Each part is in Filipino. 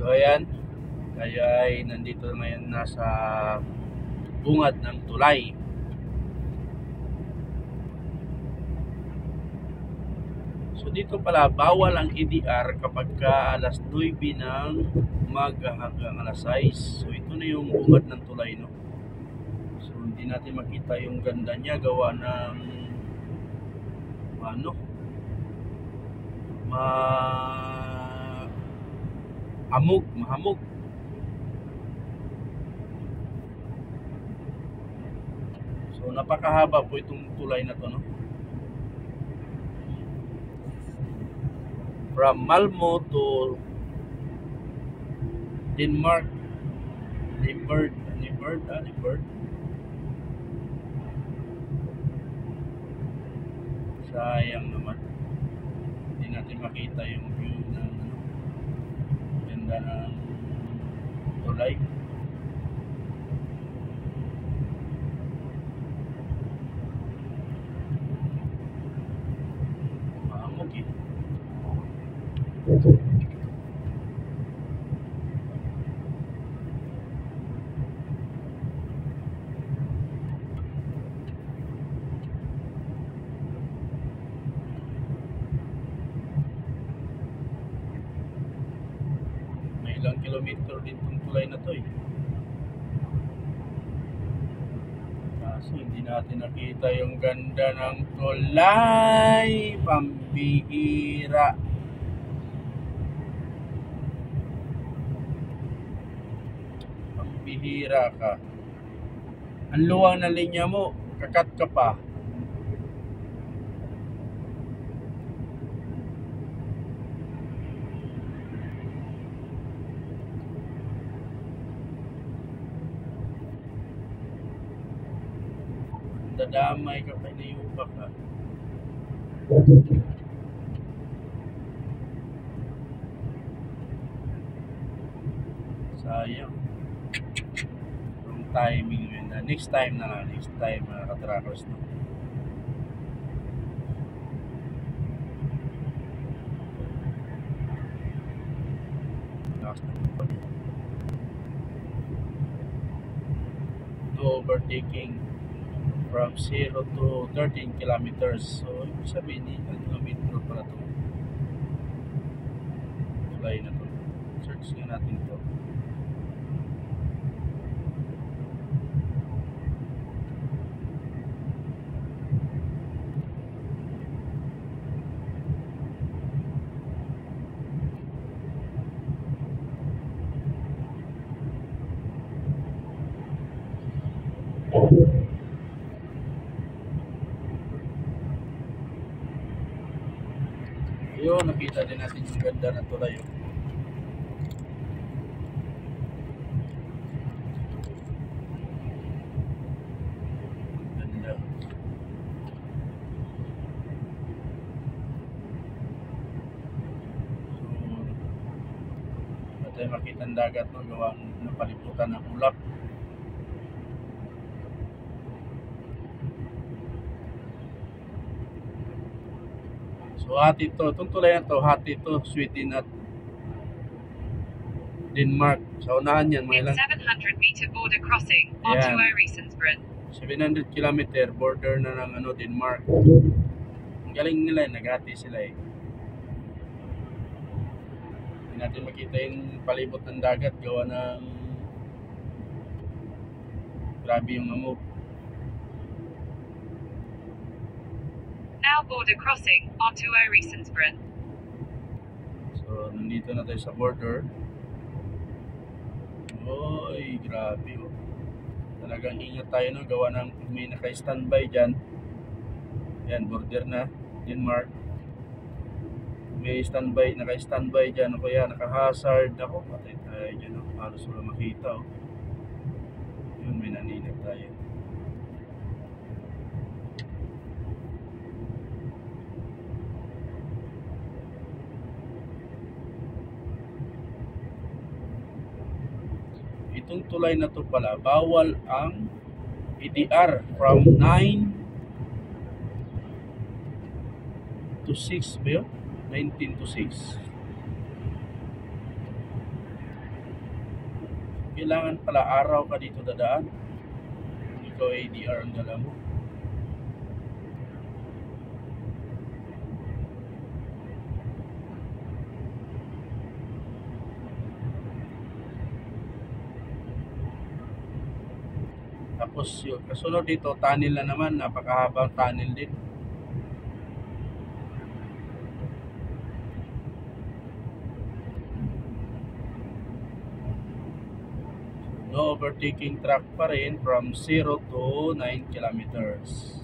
So ayan, tayo ay nandito ngayon nasa bungad ng tulay. So dito pala bawal ang EDR kapag alas 9 ng umaga hanggang alas 6. So ito na yung bungad ng tulay, no. So hindi natin makita yung ganda niya gawa ng mahamog. So napakahaba po itong tulay na to, no. From Malmo to Denmark, Libert. Sayang naman, hindi natin makita yung view ng ganda ng tulay. Maamog eh. May ilang kilometer din itong tulay na to eh. Kaso hindi natin nakita yung ganda ng tulay. Pambihira. Pambihira ka. Ang luwang na linya mo, kakat ka pa. Dadamay ka pa, inayupa ka. Sayang. Wrong timing yun. Next time na lang. Next time mga katrackers, no? No overtaking from 0 to 13 kilometers. So, ibig sabihin, kilometer pala ito. Tulay na ito. Search nga natin ito. Yun, nakita din natin yung ganda ng tulay. Ganda. So, tayo makita ang dagat, no? Gawa ng paliputan ng ulap. So hati ito, itong tulay na ito, hati ito, Sweden at Denmark. Sa unahan yan, mga ilang 700 meter border crossing onto Øresundsbron. 700 kilometer border na ng Denmark. Ang galing nila, naghati sila eh. Hindi natin makita yung palibot ng dagat gawa ng grabe yung amog. Now border crossing onto Øresundsbron. So nandito na tayo sa border. Oy, grabe oh. Talagang ingat tayo, no? Gawa ng may naka-standby dyan. Yan, border na Denmark. May standby, naka-standby dyan. O kaya naka-hazard. Ako, patay tayo dyan, no? Halos wala makita oh. Yun, may naninag tayo. Itong tulay na to pala, bawal ang EDR from 9 to 6 ba yun? 19 to 6. kailangan pala araw ka dito dadaan. Ikaw ADR ang dala mo. Tapos yung kasunod dito, tunnel na naman, napakahabang tunnel din. No overtaking track pa rin from 0 to 9 kilometers.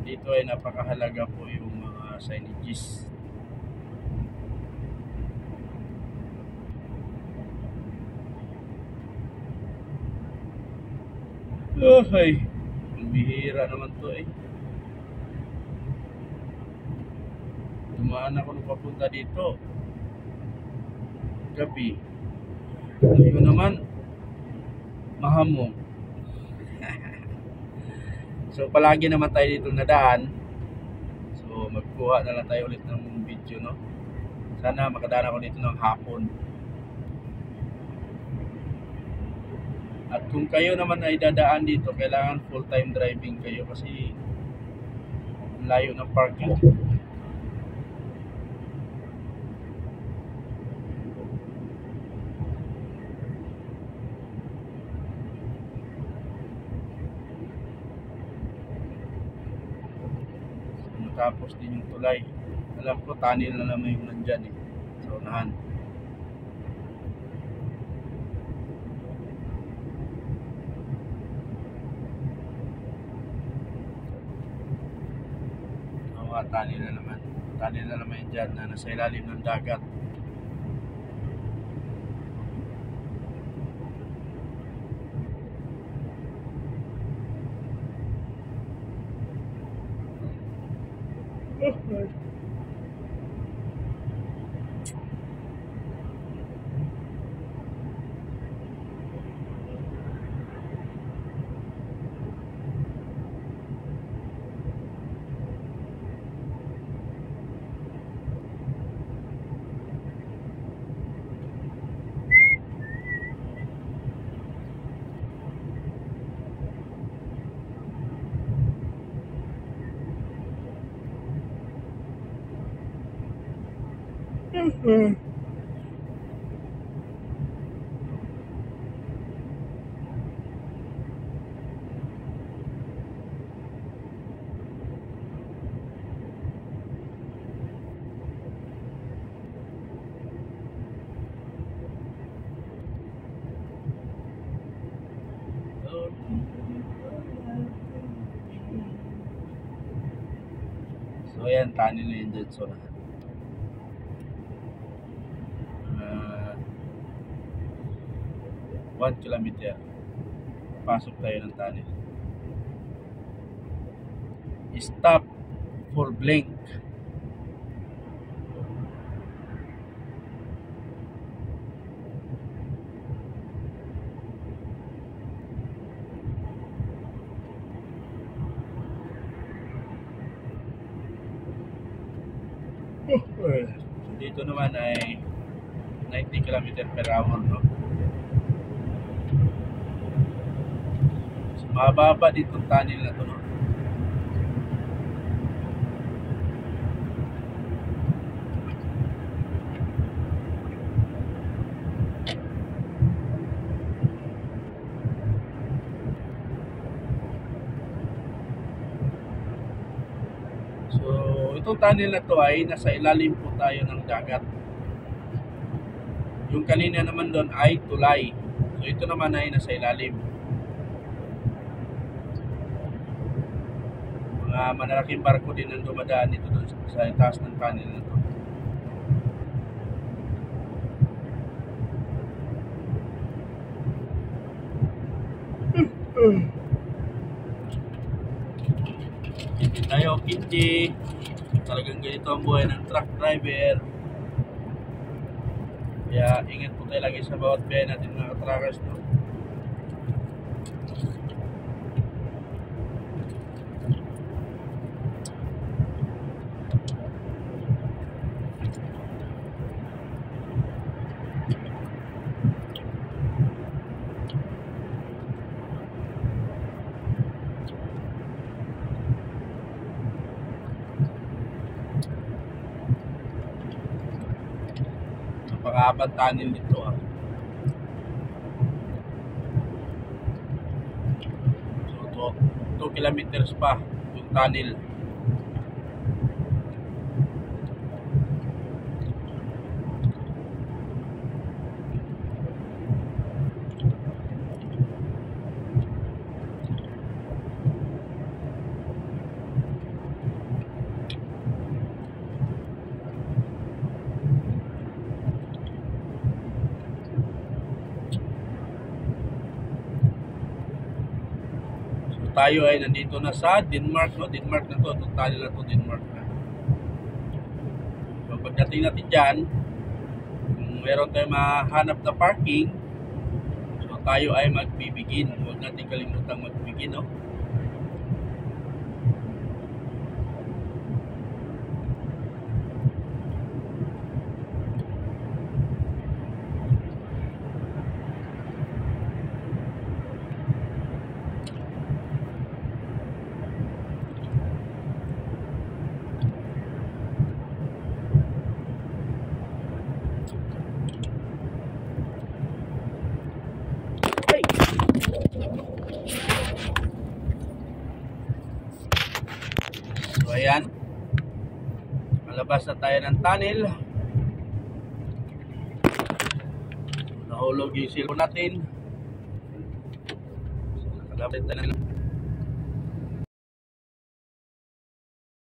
Dito ay napakahalaga po yung mga signages. Ay, ang bihira naman to eh. Dumaan ako nung papunta dito gabi. Ayun naman, mahamong. So palagi naman tayo dito nadaan. So magkuha na lang tayo ulit ng video, no? Sana makadaan ako dito ng hapon. At kung kayo naman ay dadaan dito, kailangan full-time driving kayo kasi layo ng parking. Tapos din yung tulay. Alam ko tunnel na naman yung nandyan eh, sa unahan. Tunnel na naman. Tunnel na naman dyan na nasa ilalim ng dagat. So ayan, tunnel na yun dyan sa unahan. 1 kilometer. Pasok tayo ng tunnel. Stop for blink. Dito naman ay 90 km per hour, no? So, mababa dito ang tunnel na to, no? So, itong tunnel na to ay nasa ilalim po tayo ng dagat. Yung kanina naman doon ay tulay. So, ito naman ay nasa ilalim. Mga malalaking barko din ang dumadaan dito doon sa taas ng tunnel na to. Tayo, Kinji. Talagang ganito ang buhay ng truck driver. Kaya ingat po tayo lagi sa bawat biyahe natin mga truckers, no? napakahabang tunnel dito ah. So 2 kilometers pa yung tunnel. Tayo ay nandito na sa Denmark, no? Denmark na to, tunnel na to, Denmark na. So pagdating natin dyan, kung meron tayong mahanap na parking, so tayo ay magbibigin. Huwag natin kalimutang magbigin, no? So ayan, malabas na tayo ng tunnel. Nahulog yung cellphone natin. So, nakalabas na lang.